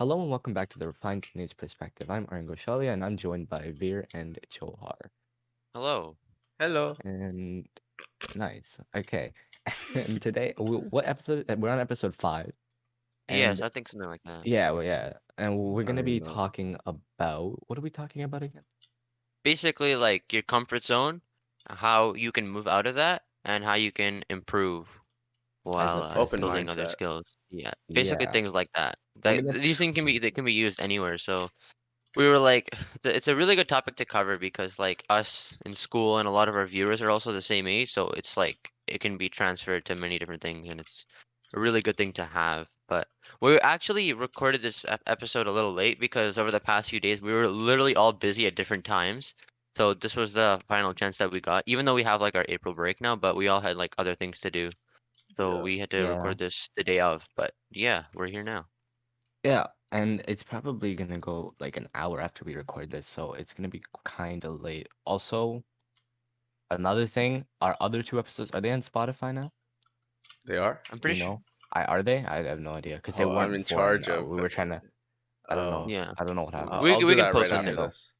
Hello and welcome back to the Refined Teenage Perspective. I'm Arun Goshalia and I'm joined by Veer and Chohar. Hello. Hello. And nice. Okay. And today, what episode? We're on episode 5. Yes, And I think something like that. yeah. And we're I going don't to even be know. talking about, what are we talking about again? Basically, like your comfort zone, how you can move out of that, and how you can improve As while a Open person. building other mindset. skills. Yeah, basically Yeah. things like that. I That mean, these it's, things can be used anywhere. So we were like, it's a really good topic to cover because like us in school and a lot of our viewers are also the same age, so it's like it can be transferred to many different things, and it's a really good thing to have. But we actually recorded this episode a little late because over the past few days we were literally all busy at different times. So this was the final chance that we got, even though we have like our April break now, but we all had like other things to do. So Yeah. we had to yeah. record this the day of. But yeah, we're here now. Yeah. And it's probably going to go like an hour after we record this. So it's going to be kind of late. Also, another thing, our other 2 episodes, are they on Spotify now? They are? I'm Do pretty you sure. know? Are they? I have no idea because they Oh, weren't I'm in before, and charge of. we were trying to. I don't know. Oh, Yeah, I don't know what happened. we I'll we do can that right post I in don't after there. know. this.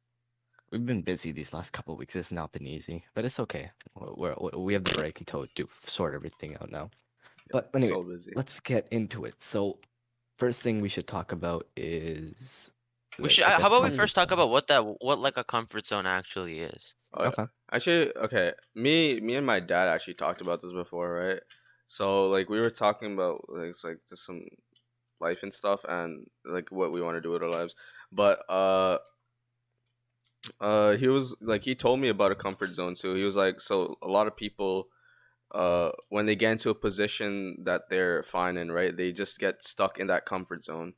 We've been busy these last couple of weeks. It's not been easy, but it's okay. We have the break until to sort everything out now. Yeah, But anyway, so busy. let's get into it. So, first thing we should talk about is We the should. I How guess about we comfort first talk zone. about what like a comfort zone actually is? Oh yeah. Okay. Actually, okay. Me and my dad actually talked about this before, right? So like we were talking about like it's like just some life and stuff and like what we want to do with our lives. But he was like he told me about a comfort zone too. He was like, so a lot of people when they get into a position that they're fine in, right, they just get stuck in that comfort zone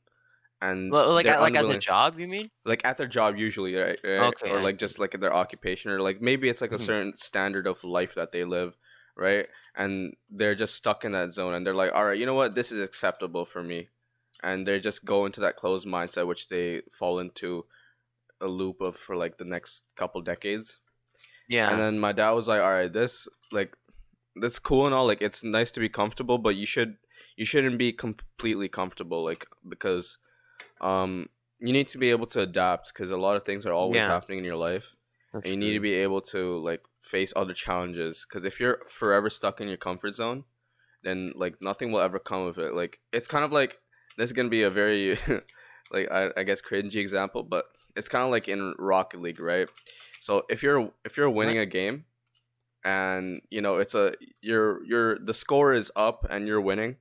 and Like they're like as a unwilling, job, you mean? like at their job usually, right, Okay, or I like see. just like their occupation, or like maybe it's like a Mhm. certain standard of life that they live, right, and they're just stuck in that zone and they're like, all right, you know what, this is acceptable for me, and they just go into that closed mindset which they fall into a loop of for like the next couple decades. And Yeah. then my dad was like, all right, this like that's cool and all, like it's nice to be comfortable, but you shouldn't be completely comfortable, like because um you need to be able to adapt because a lot of things are always Yeah, happening in your life, and that's you need to true. be able to like face other challenges, because if you're forever stuck in your comfort zone, then like nothing will ever come of it. Like it's kind of like, this is gonna be a very like I guess cringy example, but it's kind of like in Rocket League, right? So if you're winning What? a game, and you know it's a you're the score is up and you're winning,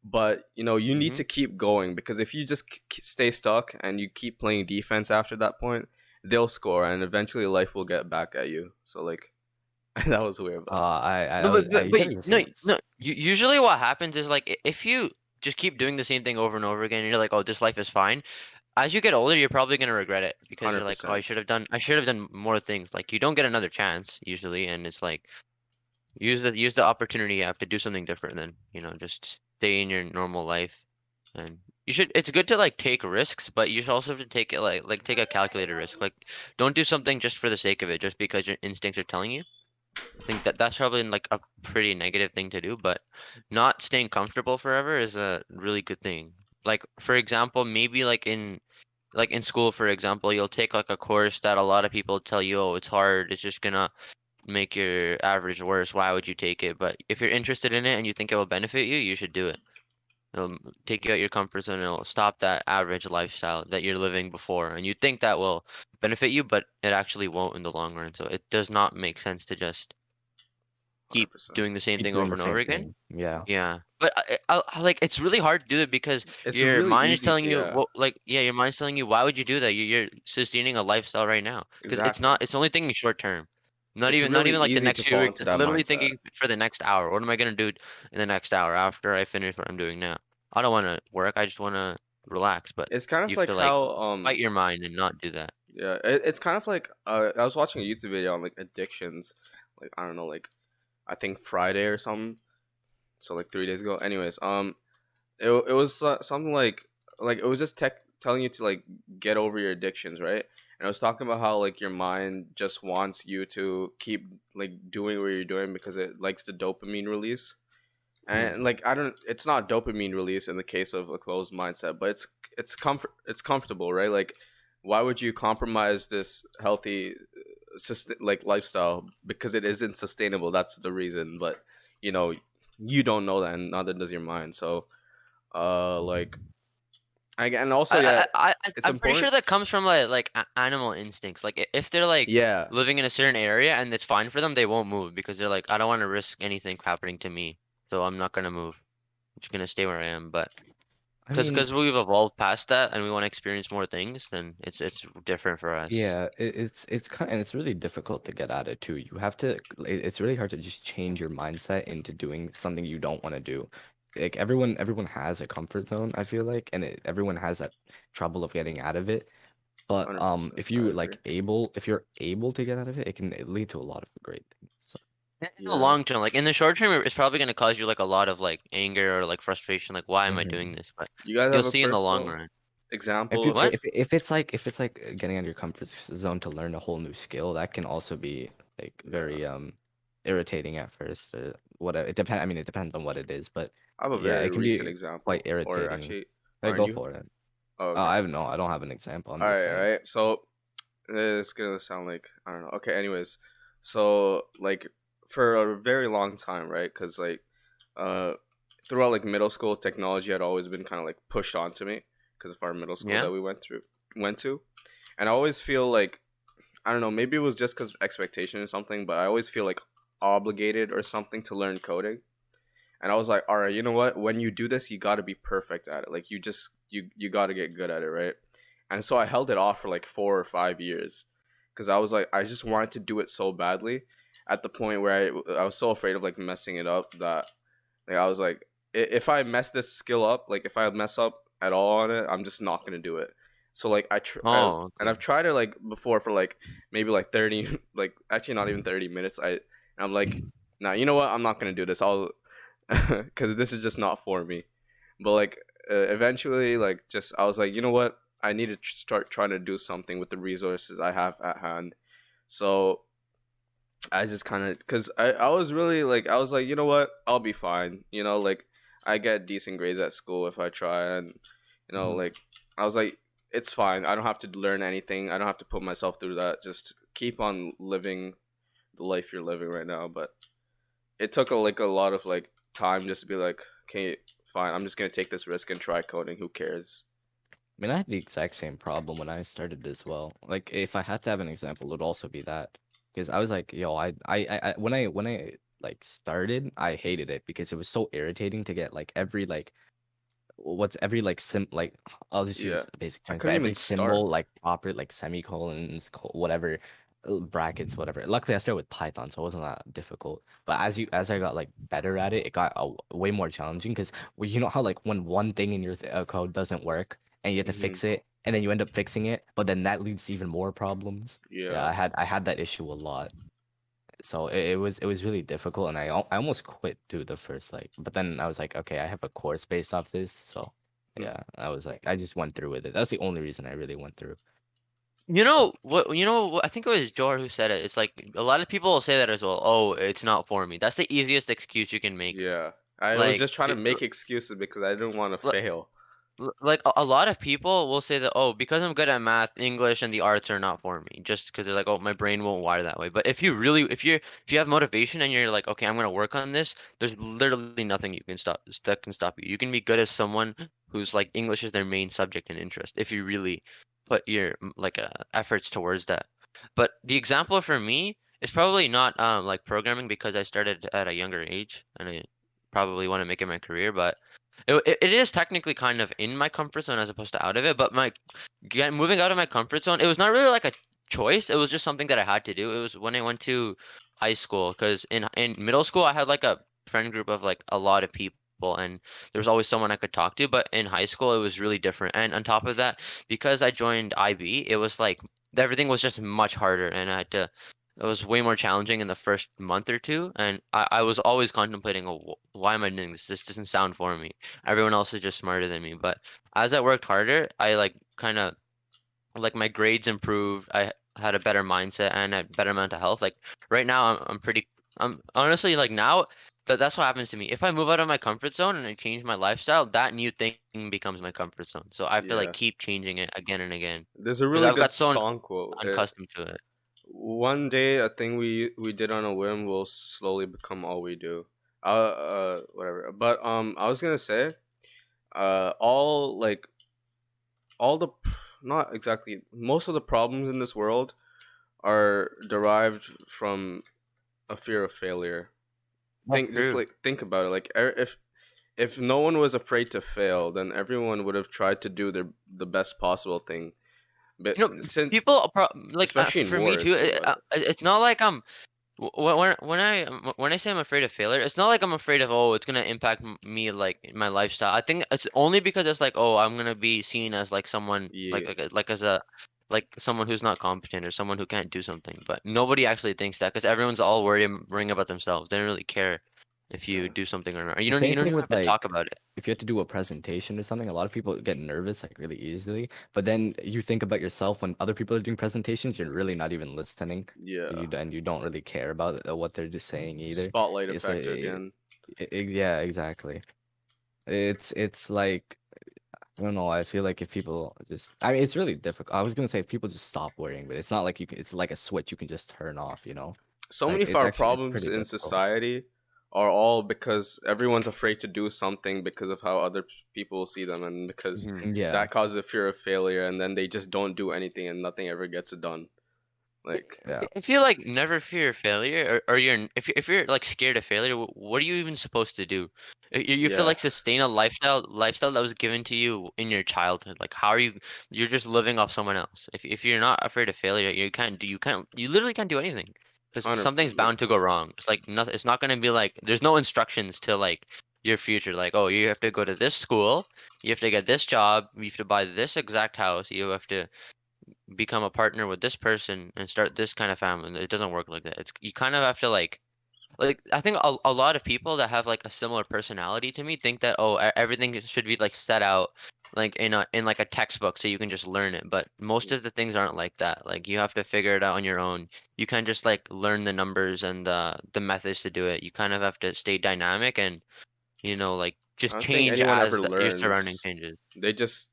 but you know you need Mm-hmm. to keep going, because if you just stay stuck and you keep playing defense after that point, they'll score and eventually life will get back at you. So like that was weird, but I No, was but you get the no, sense. no. Usually, what happens is like if you just keep doing the same thing over and over again, and you're like, oh, this life is fine. As you get older, you're probably gonna regret it because you're like, oh, 100%. I should have done more things. Like you don't get another chance usually, and it's like use the opportunity you have to do something different than just stay in your normal life. And you should. It's good to like take risks, but you should also have to take it like take a calculated risk. Like don't do something just for the sake of it, just because your instincts are telling you. I think that that's probably like a pretty negative thing to do, but not staying comfortable forever is a really good thing. Like for example, maybe like in school, for example, you'll take like a course that a lot of people tell you, oh, it's hard, it's just gonna make your average worse. Why would you take it? But if you're interested in it and you think it will benefit you, you should do it. It'll take you out your comfort zone and it'll stop that average lifestyle that you're living before. And you think that will benefit you, but it actually won't in the long run. So it does not make sense to just keep 100%. doing the same Keep thing doing over the and over same again. thing. Yeah. Yeah, but like it's really hard to do it because It's your really mind is easy telling to, you, yeah, well, like yeah, your mind's telling you, why would you do that? You're sustaining a lifestyle right now because it's exactly. not. It's only thinking short term. It's Not really even like the easy next to few fall weeks. into It's that literally mindset. thinking for the next hour. What am I gonna do in the next hour after I finish what I'm doing now? I don't want to work. I just want to relax. But It's kind you of have like to like how fight your mind and not do that. yeah, it's kind of like I was watching a YouTube video on like addictions, like I don't know, like I think Friday or something, so like 3 days ago. Anyways, it was something like it was just telling you to like get over your addictions, right? And I was talking about how like your mind just wants you to keep like doing what you're doing because it likes the dopamine release. and like I don't, it's not dopamine release in the case of a closed mindset, but it's comfortable, right? Like, why would you compromise this healthy, like lifestyle because it isn't sustainable? That's the reason, but you know, you don't know that, and neither does your mind. So, like, and also, yeah, it's I'm pretty sure important. that comes from animal instincts. Like if they're like Yeah, living in a certain area and it's fine for them, they won't move because they're like, I don't want to risk anything happening to me, so I'm not gonna move. I'm just gonna stay where I am. But I mean, because we've evolved past that and we want to experience more things, then it's different for us. yeah, it's kind and it's really difficult to get at it too. You have to, it's really hard to just change your mindset into doing something you don't want to do. Like everyone has a comfort zone, I feel like, and everyone has that trouble of getting out of it. But 100%. if I you agree. if you're able to get out of it, it can lead to a lot of great things. So, In the Yeah, long term, like in the short term, it's probably gonna cause you like a lot of like anger or like frustration, like why am I doing mhm. this? But you guys you'll have a see in the long personal run. If example you of What? if it's like getting out of your comfort zone to learn a whole new skill, that can also be like yeah. very irritating at first. What it depend. I mean, it depends on what it is, but I have a yeah, very it can recent be quite example, or irritating. actually, Hey, aren't go you? for it. Oh, Oh, okay. I don't have an example. I'm All just right, all saying. right. So it's gonna sound like I don't know. Okay, anyways, so like for a very long time, right? Because like uh throughout like middle school, technology had always been kind of like pushed onto me because of our middle school Yeah? that we went to, and I always feel like I don't know. Maybe it was just because of expectation or something, but I always feel like obligated or something to learn coding. And I was like, all right, you know what? When you do this, you got to be perfect at it. Like you got to get good at it, right? And so I held it off for like 4 or 5 years because I was like, I just wanted to do it so badly at the point where I was so afraid of like messing it up that like I was like, if I mess this skill up, like if I mess up at all on it, I'm just not gonna do it. So like Oh, and okay. I've tried it like before for like maybe like 30, like actually not even 30 minutes. I'm like, nah, you know what? I'm not gonna do this. I'll because this is just not for me. But like eventually, like just I was like, you know what? I need to start trying to do something with the resources I have at hand. So I just kind of because I was really like I was like, you know what? I'll be fine. You know, like I get decent grades at school if I try, and you know, Mhm. like I was like, it's fine. I don't have to learn anything. I don't have to put myself through that. Just keep on living the life you're living right now. But it took like a lot of like time just to be like, okay, fine. I'm just gonna take this risk and try coding. Who cares? I mean, I had the exact same problem when I started as well. Like, if I had to have an example, it would also be that because I was like, yo, when I like started, I hated it because it was so irritating to get like every like what's every like like I'll just Yeah, use basic I terms, but couldn't every even start. symbol like proper like semicolons, whatever, brackets, whatever. Luckily, I started with Python, so it wasn't that difficult. But as I got like better at it, it got way more challenging because well, you know how like when one thing in your code doesn't work and you have to Hmm. fix it, and then you end up fixing it, but then that leads to even more problems. Yeah, Yeah. I had that issue a lot. So it was really difficult, and I almost quit through the first like. But then I was like, okay, I have a course based off this, so Hmm. yeah, I was like, I just went through with it. That's the only reason I really went through. You But know what? You know what? I think it was Jor who said it. It's like a lot of people will say that as well. Oh, it's not for me. That's the easiest excuse you can make. Yeah. I was Like, just trying to make excuses because I didn't want to fail. like a lot of people will say that, oh, because I'm good at math, English, and the arts are not for me, just because they're like, oh, my brain won't wire that way. But if you have motivation and you're like, okay, I'm gonna work on this, there's literally nothing you can stop that can stop you. You can be good as someone who's like English is their main subject and interest if you really put your efforts towards that. But the example for me is probably not like programming because I started at a younger age and I probably want to make it my career, but it is technically kind of in my comfort zone as opposed to out of it, but moving out of my comfort zone, it was not really like a choice. It was just something that I had to do. It was when I went to high school, because in middle school I had like a friend group of like a lot of people, and there was always someone I could talk to. But in high school, it was really different. And on top of that, because I joined IB, it was like everything was just much harder, and I had to. It was way more challenging in the first month or two, and I was always contemplating, oh, why am I doing this? This doesn't sound for me. Everyone else is just smarter than me. But as I worked harder, I like kind of like my grades improved. I had a better mindset and a better mental health. Like right now, I'm honestly like now. that's what happens to me. If I move out of my comfort zone and I change my lifestyle, that new thing becomes my comfort zone. So I have to like Yeah. keep changing it again and again There's a because really I've good got so song quote. unaccustomed to it. One day, a thing we did on a whim will slowly become all we do. Whatever. But I was gonna say, all like all the not exactly most of the problems in this world are derived from a fear of failure. That's Just true. like think about it. Like if no one was afraid to fail, then everyone would have tried to do the best possible thing. But You know, since people like especially in for me wars too. or whatever. It's not like I'm when I say I'm afraid of failure, it's not like I'm afraid of it's gonna impact me like in my lifestyle. I think it's only because it's like I'm gonna be seen as like someone Yeah, like as a like someone who's not competent or someone who can't do something. But nobody actually thinks that because everyone's all worrying about themselves. They don't really care if you yeah. do something or not. You The don't same you don't thing even with have to talk like about it. if you have to do a presentation or something, a lot of people get nervous like really easily. But then you think about yourself when other people are doing presentations, you're really not even listening. Yeah. And you don't really care about what they're just saying either. Spotlight It's effect like, again. yeah, exactly. It's like I don't know. I feel like if people just, I mean, it's really difficult. I was gonna say if people just stop worrying, but it's not like you can. It's like a switch you can just turn off. So Like many of our it's problems pretty in difficult. society are all because everyone's afraid to do something because of how other people will see them, and because Mhm. Yeah, that causes a fear of failure, and then they just don't do anything, and nothing ever gets done. Like, yeah. If you like never fear failure, or if you're like scared of failure, what are you even supposed to do? You feel yeah, like sustain a lifestyle that was given to you in your childhood. Like how are you? You're just living off someone else. If you're not afraid of failure, you literally can't do anything because hundred something's like bound to go wrong. It's like nothing. It's not gonna be like there's no instructions to like your future. Like you have to go to this school, you have to get this job, you have to buy this exact house, you have to become a partner with this person and start this kind of family. It doesn't work like that. It's you kind of have to like I think a lot of people that have like a similar personality to me think that everything should be like set out like in like a textbook so you can just learn it. But most of the things aren't like that. Like you have to figure it out on your own. You can't just like learn the numbers and the methods to do it. You kind of have to stay dynamic and like I just don't think change anyone as ever your surrounding learns. changes. They just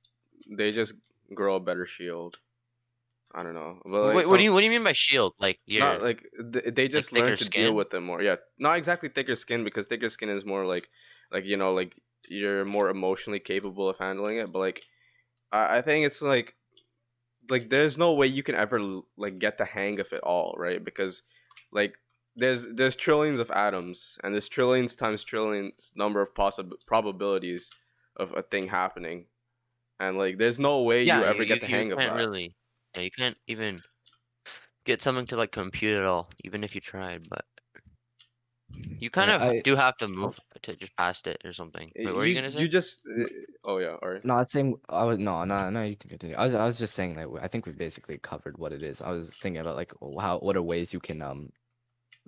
they just grow a better shield. I don't know, but like Wait, what do you mean by shield? Like not your like they like just learn thicker to deal skin? with it more. Yeah, not exactly thicker skin because thicker skin is more like like you're more emotionally capable of handling it. But like I think it's like there's no way you can ever like get the hang of it all, right? Because like there's trillions of atoms and there's trillions times trillions number of possible probabilities of a thing happening, and like there's no way you Yeah, ever get the you hang of can't that. really, yeah, you can't even get something to like compute at all, even if you tried. But you kind Yeah, of I do have to oh, move to just past it or something. Wait, what are you You gonna you say? just n- oh yeah, all right. no, I'd say I was no, you can continue. I was just saying that I think we've basically covered what it is. I was thinking about like what are ways you can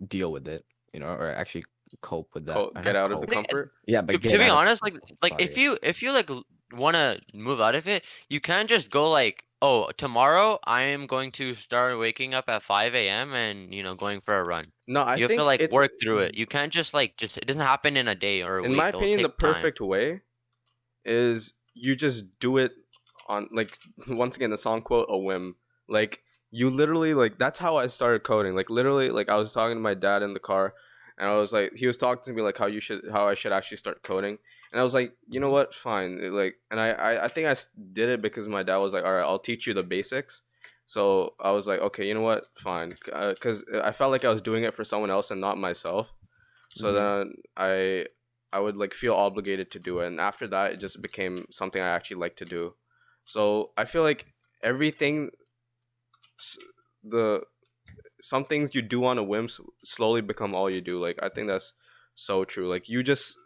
deal with it, or actually cope with that. Get Not out of the I cope. think comfort. Yeah, to, but to get be out of honest, like sorry. if you like want to move out of it, you can't just go like, oh, tomorrow I am going to start waking up at 5 a.m. and going for a run. No, I You have to think like it's work through it. You can't just just it doesn't happen in a day or a in my week. It'll opinion the take time. perfect way is you just do it on like once again the song quote a whim. Like you literally like that's how I started coding. Like literally like I was talking to my dad in the car and I was like he was talking to me like how I should actually start coding. And I was like, you know what, fine. Like, and I think did it because my dad was like, all right, I'll teach you the basics. So I was like, okay, you know what, fine, because I felt like I was doing it for someone else and not myself. So Mhm. then I would like feel obligated to do it, and after that, it just became something I actually like to do. So I feel like everything, s- the some things you do on a whim slowly become all you do. Like I think that's so true. Like you just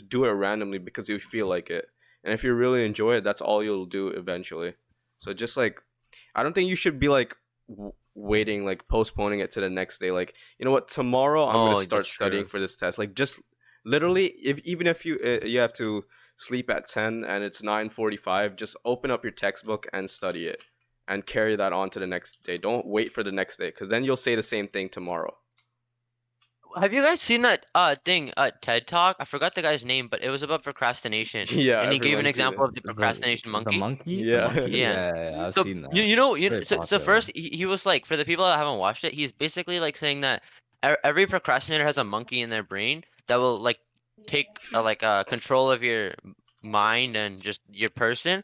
do it randomly because you feel like it, and if you really enjoy it, that's all you'll do eventually. So just like I don't think you should be like waiting, like postponing it to the next day. Like you know what, tomorrow I'm gonna Oh, start that's studying true. for this test. Like just literally, if even if you have to sleep at 10 and it's 9:45, just open up your textbook and study it, and carry that on to the next day. Don't wait for the next day, because then you'll say the same thing tomorrow. Have you guys seen that thing TED Talk? I forgot the guy's name, but it was about procrastination, Yeah, and he gave an everyone's seen example it. of the procrastination The monkey. monkey? The Yeah. monkey? Yeah. Yeah, yeah, yeah, I've So seen that. you know, Very so popular. first he was like, for the people that haven't watched it, he's basically like saying that every procrastinator has a monkey in their brain that will like take control of your mind and just your person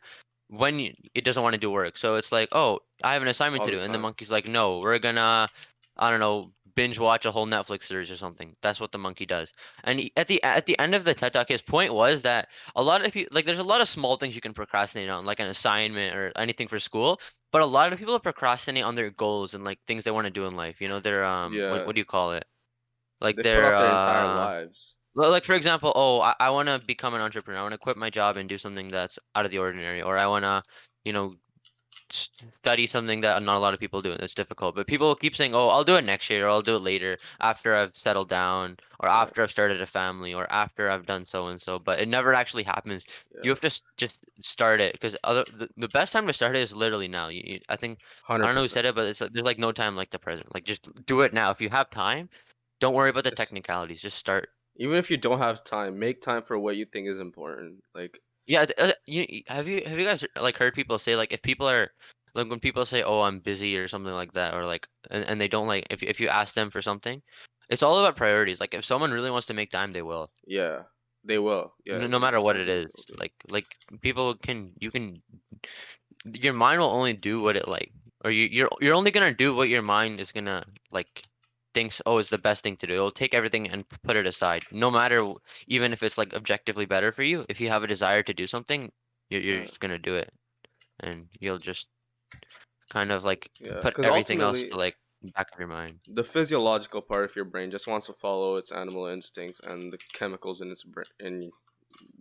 when it doesn't want to do work. So it's like, oh, I have an assignment All to the do, and the time. monkey's like, no, we're gonna, I don't know, binge watch a whole Netflix series or something. That's what the monkey does. And at the end of the TED Talk, his point was that a lot of people, like, there's a lot of small things you can procrastinate on, like an assignment or anything for school. But a lot of people procrastinate on their goals and like things they want to do in life. You know, their Yeah. what do you call it? Like They put their off their entire lives. like for example, oh, I want to become an entrepreneur. I want to quit my job and do something that's out of the ordinary, or I want to, you know, study something that not a lot of people do. It's difficult, but people keep saying, "Oh, I'll do it next year, or I'll do it later after I've settled down, or Yeah. after I've started a family, or after I've done so and so." But it never actually happens. You Yeah. have to just start it because the best time to start it is literally now. I think I don't know who 100%. said it, but it's like, there's like no time like the present. Like just do it now. If you have time, don't worry about the It's technicalities. Just start. even if you don't have time, make time for what you think is important. Like, Yeah, have you guys like heard people say like if people are like when people say, "Oh, I'm busy" or something like that, or like and they don't like if you ask them for something, it's all about priorities. Like if someone really wants to make time, they will. yeah, they will. Yeah, No matter what it genuinely will is. do. Like people can you can your mind will only do what it like or you're only gonna do what your mind is gonna like thinks, oh, is the best thing to do. It'll take everything and put it aside. No matter even if it's like objectively better for you, if you have a desire to do something, you're Yeah, just gonna do it. And you'll just kind of like yeah. put Because everything else ultimately, to like back of your mind. the physiological part of your brain just wants to follow its animal instincts and the chemicals in in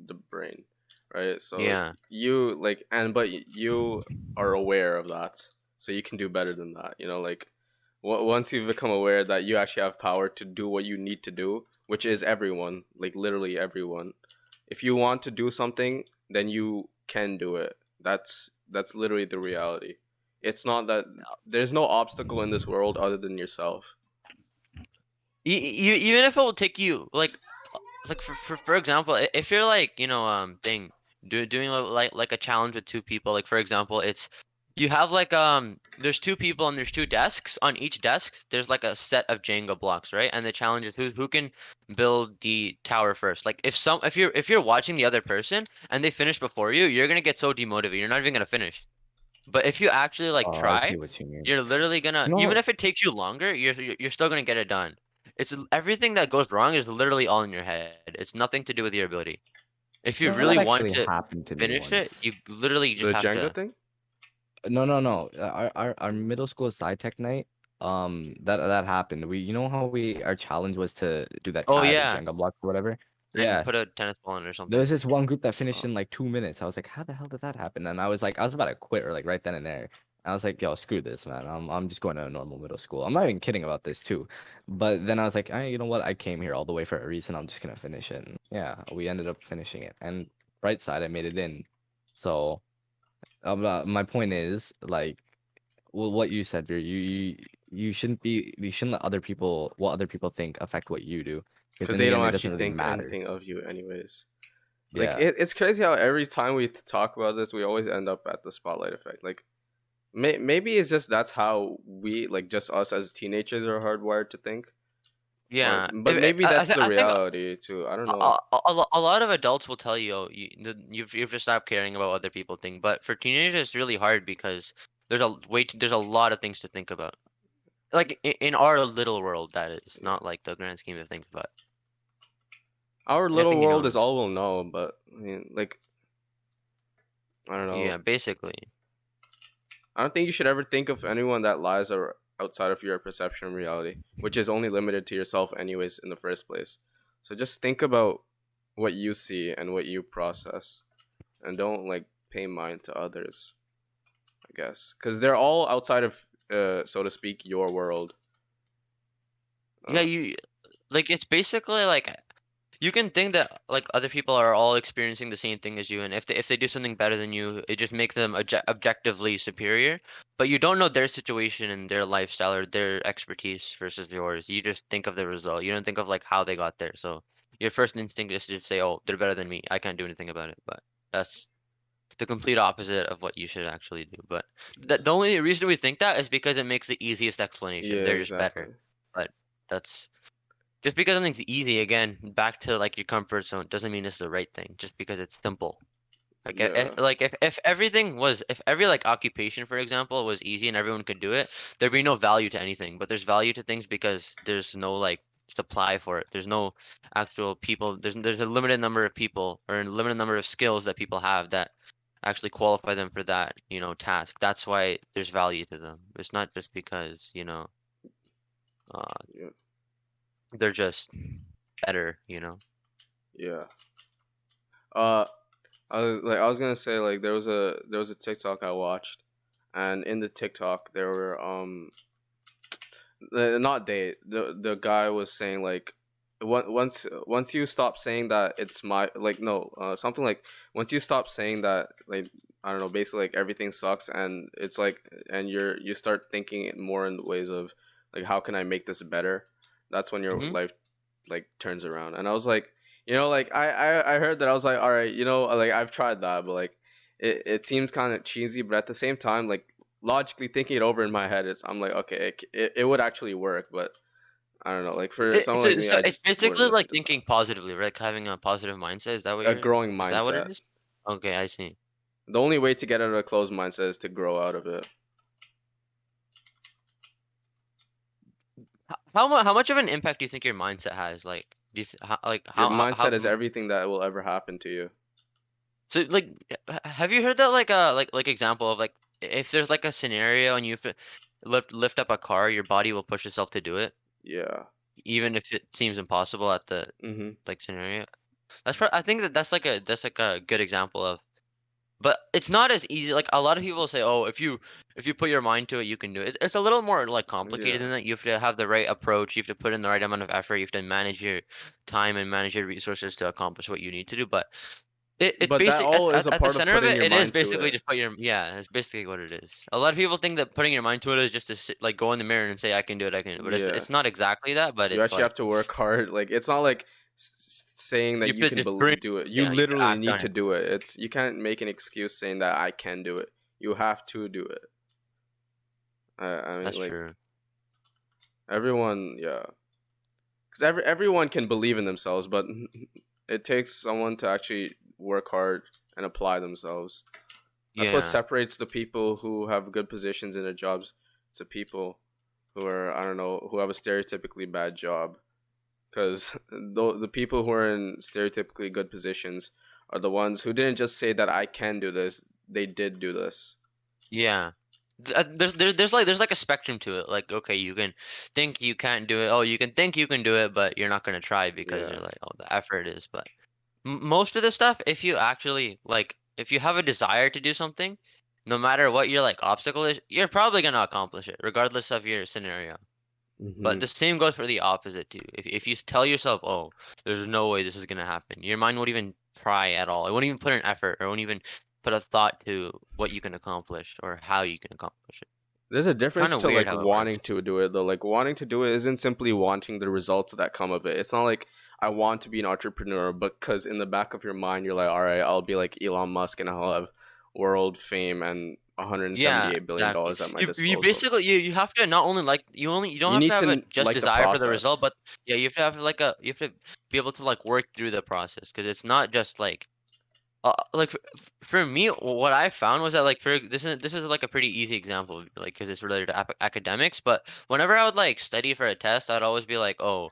the brain, right? So Yeah. you like, and but you are aware of that, so you can do better than that. You know, like once you've become aware that you actually have power to do what you need to do, which is everyone, like literally everyone. If you want to do something, then you can do it. That's literally the reality. It's not that there's no obstacle in this world other than yourself. Even if it will take you like for example, if you're like thing doing like a challenge with two people, like for example, it's you have like there's two people and there's two desks. On each desk there's like a set of Jenga blocks, right? And the challenge is who can build the tower first. Like if you're watching the other person and they finish before you, you're gonna get so demotivated, you're not even gonna finish. But if you actually like Oh, I see try, what you mean. you're literally gonna, You know even what? if it takes you longer, you're still gonna get it done. It's everything that goes wrong is literally all in your head. It's nothing to do with your ability. If you You know really that want actually to happened to me finish it, once. you literally just The have Jenga to. thing. No, no, no. Our middle school sci tech night, that happened. You know how our challenge was to do that Oh tag of yeah, Jenga blocks or whatever? and Yeah. put a tennis ball in or There something. was this one group that finished Oh, in like 2 minutes. I was like, how the hell did that happen? And I was like, I was about to quit or like right then and there. I was like, yo, screw this, man. I'm just going to a normal middle school. I'm not even kidding about this too. But then I was like, you know what? I came here all the way for a reason. I'm just gonna finish it. And yeah, we ended up finishing it. And bright side, I made it in. So my point is like, well, what you said, you shouldn't let other people what other people think affect what you do. Because because in they the don't end, it actually doesn't really think matter. anything of you, anyways. Like Yeah. it's crazy how every time we talk about this, we always end up at the spotlight effect. Like maybe it's just that's how we like just us as teenagers are hardwired to think, or Yeah, but maybe that's the I think reality too. I don't know. a lot of adults will tell you, oh, you've just stopped caring about what other people think. But for teenagers, it's really hard because there's a lot of things to think about. Like in our little world, that is Yeah, not like the grand scheme of things, but our I little think you know world what is I'm saying. all we'll know, but I mean, like I don't know. Yeah, basically. I don't think you should ever think of anyone that lies or outside of your perception of reality, which is only limited to yourself anyways in the first place. So just think about what you see and what you process, and don't like pay mind to others. I guess because they're all outside of, so to speak, your world. Yeah, Uh, you like it's basically like you can think that like other people are all experiencing the same thing as you, and if they do something better than you, it just makes them objectively superior. But you don't know their situation and their lifestyle or their expertise versus yours. You just think of the result. You don't think of like how they got there. So your first instinct is to just say, "Oh, they're better than me. I can't do anything about it." But that's the complete opposite of what you should actually do. But the only reason we think that is because it makes the easiest explanation. Yeah, They're just better. exactly. But that's just because something's easy, again, back to like your comfort zone doesn't mean it's the right thing. Just because it's simple. Yeah, If everything was if every like occupation, for example, was easy and everyone could do it, there'd be no value to anything. But there's value to things because there's no like supply for it. There's no actual people. There's a limited number of people or a limited number of skills that people have that actually qualify them for that, task. That's why there's value to them. It's not just because, uh, yeah, they're just better. yeah. Uh, I was gonna say like there was a TikTok I watched, and in the TikTok there were not they the guy was saying like once you stop saying that it's my like no something like once you stop saying that like I don't know basically like everything sucks and it's like and you start thinking it more in ways of like how can I make this better, that's when your Hmm. life like turns around. And I was like, like I heard that, I was like, all right, like I've tried that, but like it seems kind of cheesy, but at the same time like logically thinking it over in my head, I'm like, okay, it would actually work, but I don't know. Like for It, someone like so, me, so I it's just wouldn't basically listen like to that. thinking positively, right? Like having a positive mindset. A growing Is that what it mindset. is? Okay, I see. The only way to get out of a closed mindset is to grow out of it. How much of an impact do you think your mindset has? Like, Your how mindset is everything that will ever happen to you. so like have you heard that like example of like if there's like a scenario and you have to lift up a car, your body will push itself to do it, Yeah. even if it seems impossible at the Mhm. like scenario. I think that's like a good example of. But it's not as easy. Like a lot of people say, "Oh, if you put your mind to it, you can do it." It's a little more like complicated Yeah. than that. You have to have the right approach. You have to put in the right amount of effort. You have to manage your time and manage your resources to accomplish what you need to do. But it's But that basic all is a at the part of center of putting it. your It is mind to basically it. just yeah. That's basically what it is. A lot of people think that putting your mind to it is just to sit, like go in the mirror and say, "I can do it. I can." Do it. But Yeah. it's not exactly that. But You it's actually like have to work hard. Like it's not like saying you that have you to can just bring. do it. You Yeah, you have to literally act need on to it. do it. It's you can't make an excuse saying that I can do it. You have to do it. I mean That's like true. everyone, yeah. Cuz everyone can believe in themselves, but it takes someone to actually work hard and apply themselves. That's what Yeah. separates the people who have good positions in their jobs to people who are, I don't know, who have a stereotypically bad job. Because the people who are in stereotypically good positions are the ones who didn't just say that I can do this, they did do this. Yeah. There's like a spectrum to it. Like, okay, you can think you can't do it. Oh, you can think you can do it, but you're not gonna try because Yeah. you're like, oh, the effort is. But most of the stuff, if you actually like, if you have a desire to do something, no matter what your like obstacle is, you're probably gonna accomplish it, regardless of your scenario. But Hmm. the same goes for the opposite too. If you tell yourself, oh, there's no way this is gonna happen, your mind won't even try at all. It won't even put an effort, or won't even put a thought to what you can accomplish or how you can accomplish it. There's a Kind difference of to weird like how it wanting works. to do it though. Like wanting to do it isn't simply wanting the results that come of it. It's not like I want to be an entrepreneur, but because in the back of your mind you're like, all right, I'll be like Elon Musk and I'll have world fame and Yeah, 178 billion exactly. dollars at my You disposal. basically you have to not only like you don't You have to need have a to just like the desire for the result, process. but yeah, you have to have you have to be able to like work through the process because it's not just like for me, what I found was that like for this is like a pretty easy example, like because it's related to academics. But whenever I would like study for a test, I'd always be like, oh,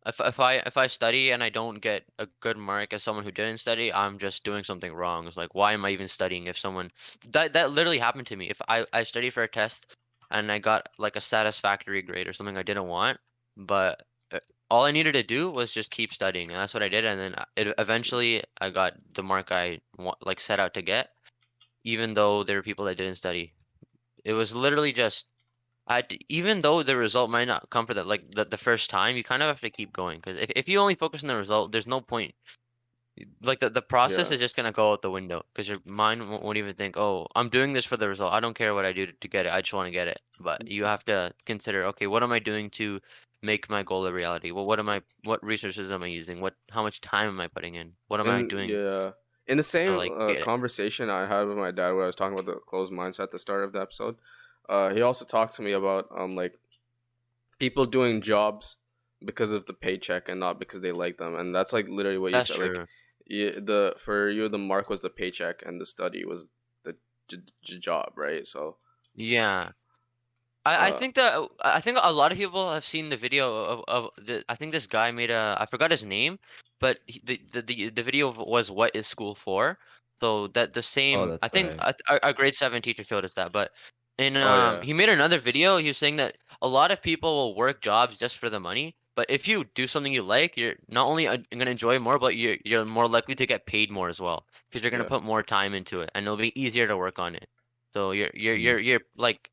if I study and I don't get a good mark as someone who didn't study, I'm just doing something wrong. It's like, why am I even studying if someone that literally happened to me. If I study for a test and I got like a satisfactory grade or something I didn't want, but all I needed to do was just keep studying, and that's what I did. And then eventually I got the mark like set out to get, even though there were people that didn't study. It was literally just even though the result might not come for the first time, you kind of have to keep going because if you only focus on the result, there's no point. Like the process Yeah. is just gonna go out the window because your mind won't even think, oh, I'm doing this for the result. I don't care what I do to get it. I just want to get it. But you have to consider, okay, what am I doing to make my goal a reality? Well, what resources am I using? How much time am I putting in? What am I And doing yeah, in the to same like get it? conversation I had with my dad where I was talking about the closed mindset at the start of the episode, he also talked to me about like people doing jobs because of the paycheck and not because they like them, and that's like literally what you That's said. Like, true. the for you the mark was the paycheck and the study was the job, right? So, Yeah. I uh, think that I think a lot of people have seen the video of the I think this guy made a I forgot his name, but the video was what is school for? So that the Oh, same that's I think right. our grade 7 teacher showed us that, but in oh yeah, he made another video. He was saying that a lot of people will work jobs just for the money, but if you do something you like, you're not only gonna enjoy more, but you're more likely to get paid more as well because you're gonna yeah. put more time into it, and it'll be easier to work on it. So Mm. you're like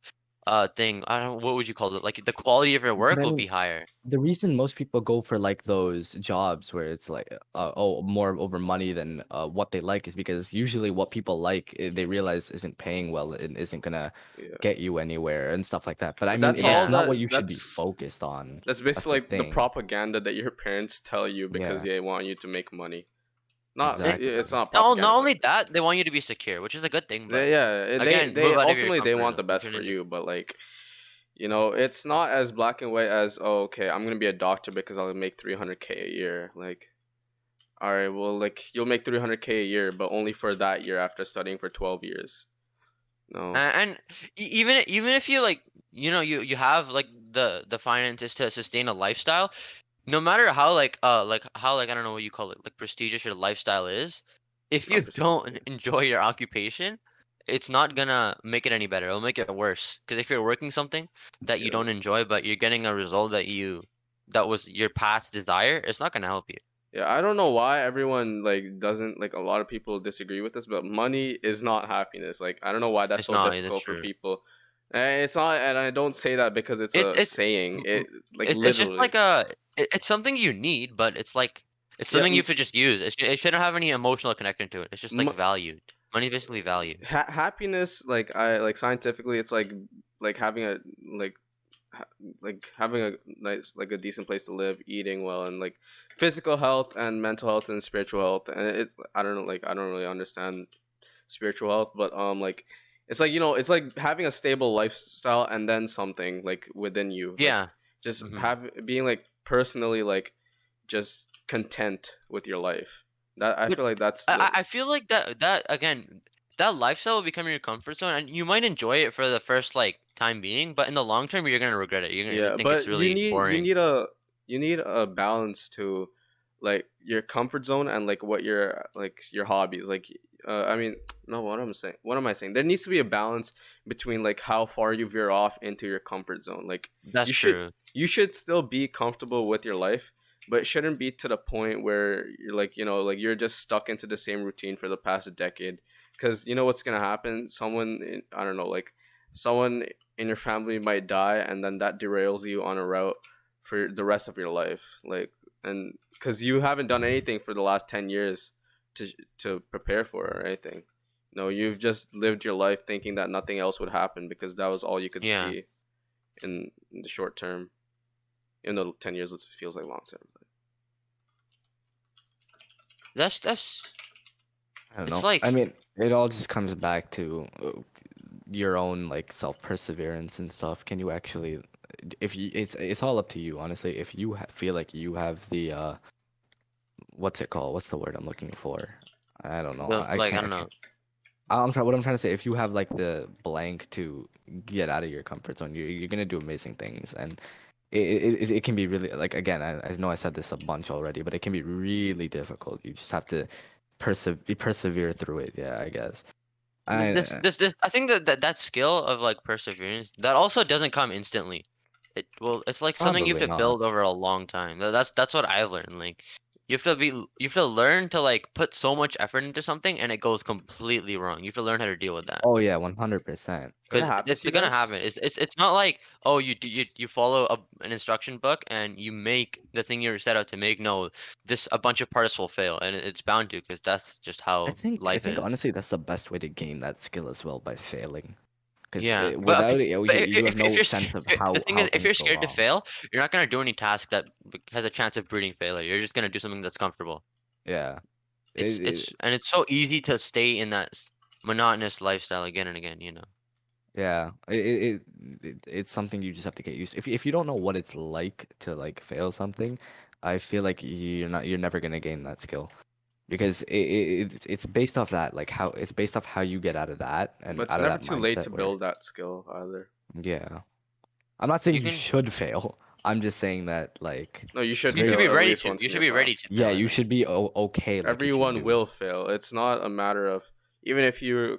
thing. I don't what would you call it? Like the quality of your But work I will mean, be higher. the reason most people go for like those jobs where it's like, oh, more over money than what they like is because usually what people like they realize isn't paying well and isn't gonna Yeah. get you anywhere and stuff like that. But I But mean, that's all it's Yeah. not what you that should be focused on. that's That's basically the like the thing. propaganda that your parents tell you because Yeah, they want you to make money. Not It, exactly. it's not not propaganda, but only that, they want you to be secure, which is a good thing, but yeah, again, they move out of your ultimately they comfort want zone. the You best for shouldn't just you, but like, it's not as black and white as, oh, okay, I'm gonna be a doctor because I'll make 300K a year. Like, all right, well, like you'll make 300K a year, but only for that year after studying for 12 years. No, and even if you like you have like the finances to sustain a lifestyle, no matter how like how like I don't know what you call it, like prestigious your lifestyle is, if not you prestigious. don't enjoy your occupation, it's not gonna make it any better. It'll make it worse. Because if you're working something that you Yeah. don't enjoy, but you're getting a result that was your past desire, it's not gonna help you. Yeah, I don't know why everyone like doesn't like a lot of people disagree with this, but money is not happiness. Like, I don't know why that's It's so not. That's difficult for true. people. And it's not, and I don't say that because it's It a it saying. It like it's just literally. like it's something you need, but it's like it's Yeah, something you should just use. It shouldn't have any emotional connection to it. It's just like m- value. Money is basically value. happiness, like, I like scientifically, it's like having a like ha- like having a nice, like a decent place to live, eating well, and like physical health and mental health and spiritual health. And I don't know, like, I don't really understand spiritual health, but like, it's like, it's like having a stable lifestyle and then something like within you, like, Yeah. just hmm being like personally, like, just content with your life. That I But feel like that's I feel like that again, that lifestyle will become your comfort zone, and you might enjoy it for the first like time being, but in the long term, you're gonna regret it. You're gonna yeah, think it's but really boring. you need a balance to like your comfort zone and like what your hobbies. Like, I mean, no, what am I saying? There needs to be a balance between like how far you veer off into your comfort zone. Like, That's you should true. you should still be comfortable with your life, but it shouldn't be to the point where you're like, like you're just stuck into the same routine for the past decade. Because you know what's gonna happen? I don't know, like someone in your family might die, and then that derails you on a route for the rest of your life. Like, and because you haven't done anything for the last 10 years to prepare for it or anything. No, you've just lived your life thinking that nothing else would happen because that was all you could Yeah. see in the short term. Even though 10 years feels like long term. That's I don't it's know. I like mean, it all just comes back to your own like self perseverance and stuff. Can you actually, if you, it's all up to you, honestly. If you feel like you have the what's it called? What's the word I'm looking for? I don't know. the I like I can't. I don't know. can't. I'm trying. What I'm trying to say, if you have like the blank to get out of your comfort zone, you're gonna do amazing things, and it can be really like again. I know I said this a bunch already, but it can be really difficult. You just have to persevere through it. Yeah, I guess. I This I think that skill of like perseverance that also doesn't come instantly. It's like something you have probably to not. build over a long time. That's what I've learned. Like You have to you have to learn to like put so much effort into something and it goes completely wrong. You have to learn how to deal with that. Oh yeah, 100%. That Because happens it's to you gonna guys? happen. It's not like, oh, you follow an instruction book and you make the thing you're set out to make. No, this a bunch of parts will fail, and it's bound to, because that's just I how think I life think is. honestly that's the best way to gain that skill as well, by failing. Because Yeah, but okay, without it, but you have if no you're sense of the thing is, how if things you're go scared to wrong. fail, you're not gonna do any task that has a chance of breeding failure. You're just gonna do something that's comfortable. Yeah. It's and it's so easy to stay in that monotonous lifestyle again and again. Yeah, it's something you just have to get used to. If you don't know what it's like to like fail something, I feel like you're never gonna gain that skill because it's based off that, like how it's based off how you get out of that and But it's out of never that too late to mindset where build that skill either. yeah. I'm not saying You you can should fail. I'm just saying that like No, you it's should you should very be fail at ready least to. once You in should your be file. ready to yeah, fail, I you think. should be okay like if you Everyone do. will fail. It's not a matter of, even if you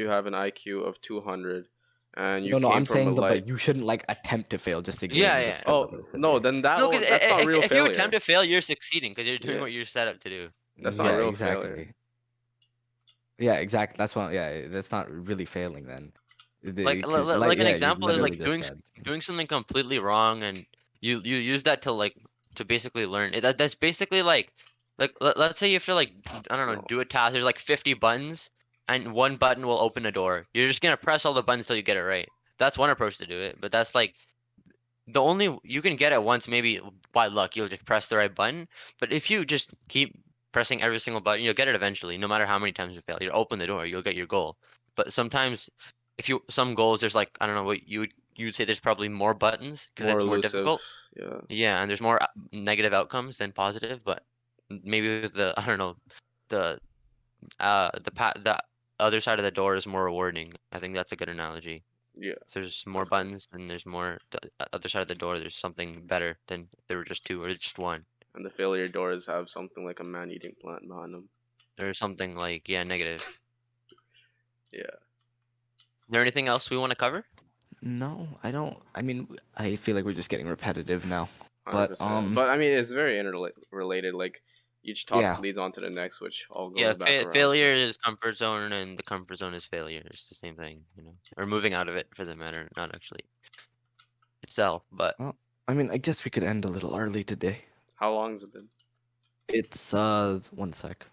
have an IQ of 200 and you No, came I'm from a saying like, but you shouldn't like attempt to fail just to Yeah, gain the yeah. skill of oh it. no, then No, because that's not real if you attempt failure. to fail, you're succeeding because you're doing Yeah, what you're set up to do. that's not Yeah, real failure. exactly. Yeah, exactly. That's what. Yeah, that's not really failing then, because like Like an yeah, you example is literally like just said. doing something completely wrong, and you use that to like to basically learn. That's basically like let's say you have to like I don't know, No, do a task. There's like 50 buttons, and one button will open a door. You're just gonna press all the buttons till you get it right. That's one approach to do it, but that's like the only you can get it once, maybe by luck you'll just press the right button. But if you just keep pressing every single button, you'll get it eventually, no matter how many times you fail. You'll open the door, you'll get your goal. But sometimes if you some goals there's like I don't know what you would say there's probably more buttons because more it's more elusive. difficult. Yeah, Yeah, and there's more negative outcomes than positive, but maybe with the I don't know, the the other side of the door is more rewarding. I think that's a good analogy. yeah, If there's more that's good. buttons, then there's more the other side of the door. There's something better than if there were just two or just one, And the failure doors have something like a man-eating plant behind them. or something like yeah, negative. Yeah, Is there anything else we want to cover? No, I don't. I mean, I feel like we're just getting repetitive now. But 100%. But I mean, it's very interrelated. Like each topic yeah. leads on to the next, which all Yeah, goes back around. failure So is comfort zone, and the comfort zone is failure. It's the same thing, or moving out of it for that matter, not actually itself, but Well, I mean, I guess we could end a little early today. how long has it been? It's 1 sec,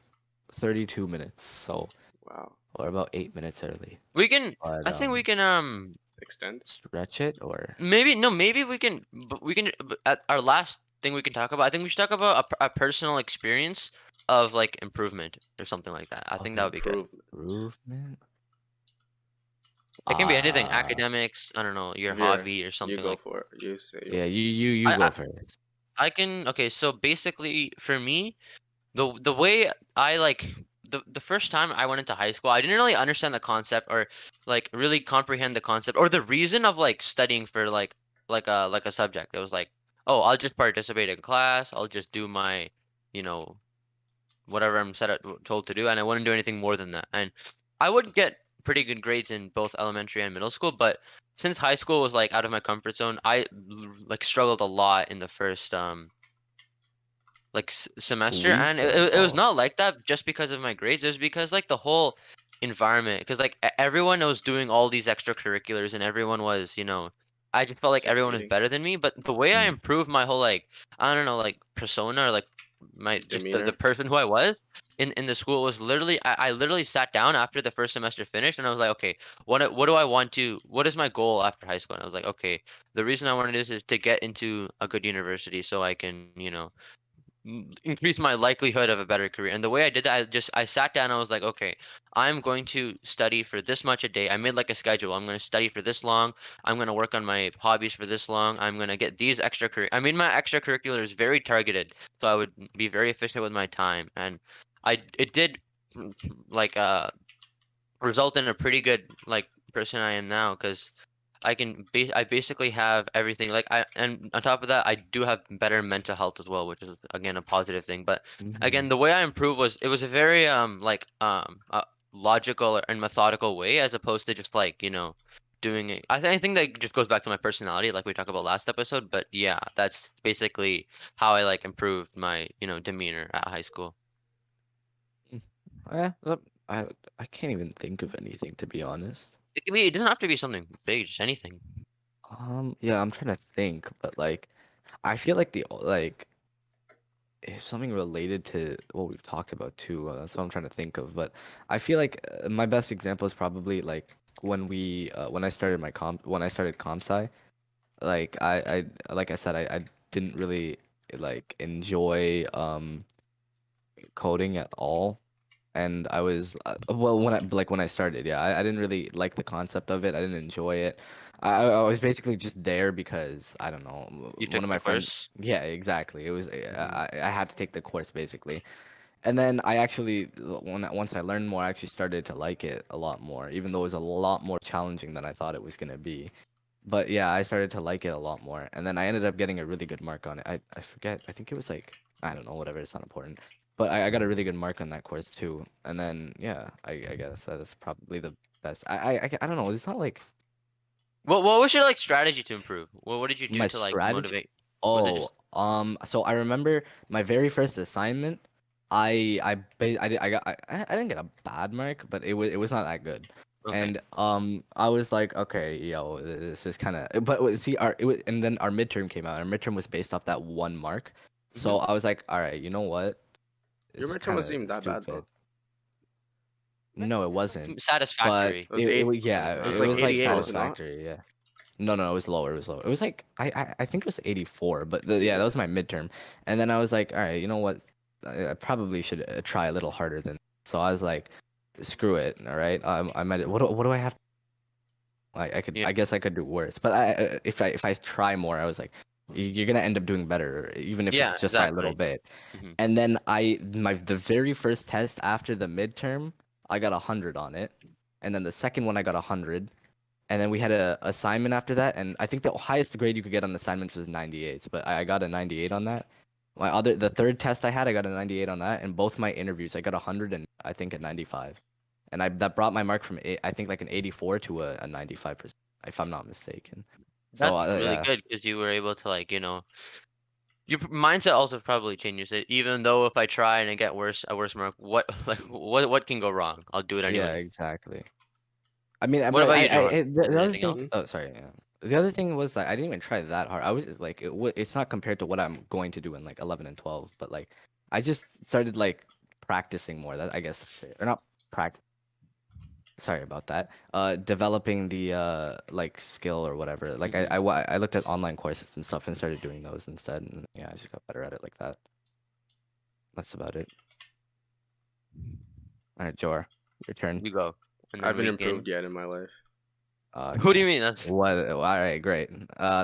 32 minutes, so Wow, or about 8 minutes early. we can. But I think we can extend. stretch it or maybe no, maybe we can at our last thing we can talk about. I think we should talk about a personal experience of like improvement or something like that. I of think that would be good. Improvement. improvement. It can be anything, Uh, academics, I don't know, your Veer, hobby or you something go like. for it. You say yeah, yours. you I go I, first. I can okay, so basically for me, the way I like the first time I went into high school, I didn't really understand the concept or like really comprehend the concept or the reason of like studying for like a subject. It was like, oh, I'll just participate in class, I'll just do my, you know, whatever I'm told to do, and I wouldn't do anything more than that. And I would get pretty good grades in both elementary and middle school, but since high school was like out of my comfort zone, like struggled a lot in the first like semester, Week and or it was oh, not like that just because of my grades. It was because like the whole environment, because like everyone was doing all these extracurriculars and everyone was, I just felt like everyone was Succeeding. better than me. But the way I mm, improved my whole like I don't know like persona or like my just the Demeanor. person who I was in the school was literally I literally sat down after the first semester finished and I was like, okay, what do I want to what is my goal after high school? And I was like, okay, the reason I want to do this is to get into a good university so I can, increase my likelihood of a better career. And the way I did that, I sat down. I was like, okay, I'm going to study for this much a day. I made like a schedule. I'm going to study for this long. I'm going to work on my hobbies for this long. I'm going to get these extracurriculars. I made my extracurriculars very targeted, so I would be very efficient with my time. And it did like result in a pretty good like person I am now because I basically have everything like I and on top of that I do have better mental health as well, which is again a positive thing. But again, mhm. the way I improved was it was a very logical and methodical way as opposed to just like, doing it. I think that just goes back to my personality, like we talked about last episode. But yeah, that's basically how I like improved my demeanor at high school. Mm. Yeah, I can't even think of anything to be honest. It doesn't have to be something big, just anything. Yeah, I'm trying to think, but like, I feel like if something related to what we've talked about too, that's what I'm trying to think of. But I feel like my best example is probably like when I started when I started comp sci. Like like I said, I didn't really like enjoy coding at all. And I was well when I started, yeah, I didn't really like the concept of it. I didn't enjoy it. I was basically just there because I don't know. You One took of the my friends, course. yeah, exactly. It was Hmm. I had to take the course basically, and then I actually once I learned more, I actually started to like it a lot more, even though it was a lot more challenging than I thought it was gonna be. But yeah, I started to like it a lot more, and then I ended up getting a really good mark on it. I forget. I think it was like I don't know, whatever. It's not important. But I got a really good mark on that course too. And then yeah, I guess that's probably the best. I don't know. It's not like What was your like strategy to improve? What did you do my to like strategy. motivate? Was it Oh, just so I remember my very first assignment. I got I didn't get a bad mark, but it was not that good. okay? And I was like, okay, yo, this is kind of. But see, and then our midterm came out. Our midterm was based off that one mark. Hmm. So I was like, all right, you know what? Your This is midterm kind wasn't of even that bad though. stupid. No, it wasn't. But Satisfactory. It was 80 yeah, It Uh, was it like was like 88, was it not? satisfactory. Yeah. No, no, it was lower. It was lower. It was like I think it was 84, but yeah, that Yeah. was my midterm. And then I was like, all right, you know what? I probably should try a little harder than. So I was like, screw it. All right. I might. What do I have? Like yeah. I guess I could do worse. But if I try more, I was like, you're gonna end up doing better, even if Yeah. it's just by a little Exactly. bit. Hmm. And then the very first test after the midterm, I got 100 on it, and then the second one I got 100, and then we had a assignment after that, and I think the highest grade you could get on assignments was 98, but I got a 98 on that. The third test I got a 98 on that, and both my interviews I got 100 and I think a 95, and that brought my mark from I think like an 84 to a 95%, if I'm not mistaken. So That's really yeah, good because you were able to like your mindset also probably changes it. Even though if I try and I get a worse mark, what like what can go wrong? I'll do it yeah, anyways. exactly. I mean, What but about you, John? Is the there other anything thing. else? Hmm? Oh, sorry. Yeah. The other thing was that I didn't even try that hard. I was just like, it's not compared to what I'm going to do in like 11 and 12. But like, I just started like practicing more. That I guess, or not practice. Sorry about that. Developing the like skill or whatever. Like Hmm. I looked at online courses and stuff and started doing those instead. And yeah, I just got better at it like that. That's about it. All right, Jor, your turn. You go, and I then haven't we can. improved yet in my life. What do Okay. you mean? That's What? All right, great.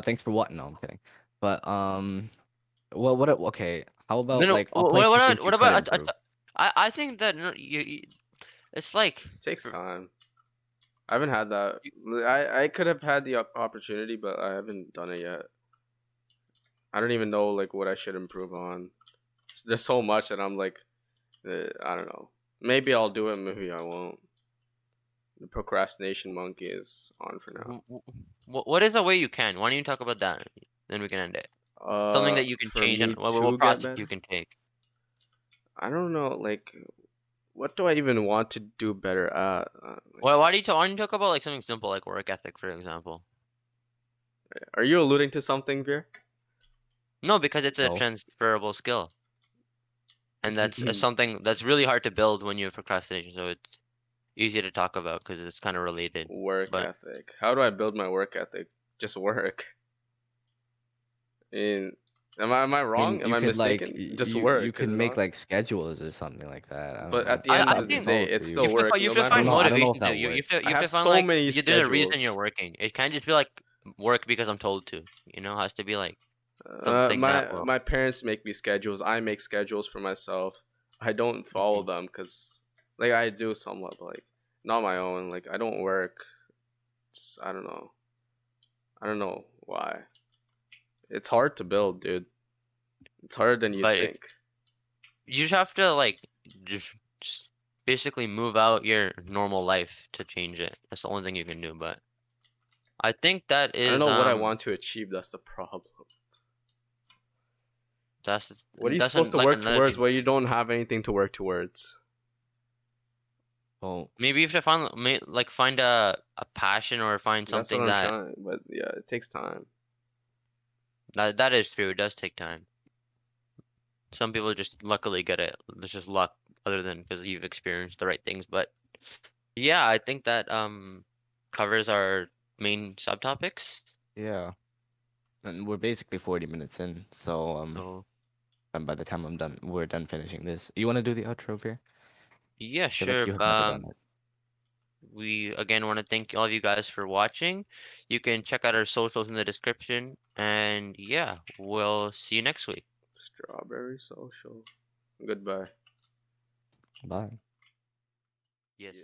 Thanks for what? No, I'm kidding. But well, okay. How about then like a place you think you what could about improve? I think that no, it's like It takes for- time. I haven't had that. you- I could have had the opportunity, but I haven't done it yet. I don't even know like what I should improve on. There's so much that I'm like, I don't know. Maybe I'll do it. Maybe I won't. The procrastination monkey is on for now. what is the way you can? Why don't you talk about that? Then we can end it. Something that you can For change and me what to get process you better, can take. I don't know. Like, what do I even want to do better at? Well, why don't you talk about like something simple like work ethic, for example? Are you alluding to something, Veer? No, because it's a No. transferable skill, and that's something that's really hard to build when you have procrastination. So it's easy to talk about because it's kind of related. Work But ethic. How do I build my work ethic? Just work. I mean, am I I mean, wrong? Am you I could like mistaken? Just you work, is could it make not? like schedules or something like that. I don't But know. at the end It's I of up the it's think day, all up to it's you. still you work. you No should matter find I don't know what. if motivation to that you I works. have to have find so like many there's a reason you're schedules. working. It can't just be like work because I'm told to. It has to be like something that will. My parents make me schedules. I make schedules for myself. I don't follow Mhm. them because, like, I do somewhat, but like, not my own. Like, I don't work. Just I don't know. I don't know why. It's hard to build, dude. It's harder than you But if think. you have to like just basically move out your normal life to change it. That's the only thing you can do. But I think that I don't is know what I want to achieve. That's the problem. What are you that's supposed to like work another towards thing. where you don't have anything to work towards? Well, Maybe you have to find a passion or find That's what something I'm that trying. But yeah, it takes time. that is true. It does take time. Some people just luckily get it. There's just luck other than because you've experienced the right things. But yeah, I think that covers our main subtopics. yeah. And we're basically 40 minutes in, so So and by the time we're done finishing this. You want to do the outro here? yeah, I feel like sure. you have never done it. We again want to thank all of you guys for watching. You can check out our socials in the description. And yeah, we'll see you next week. Strawberry social. Goodbye. Bye. Yes.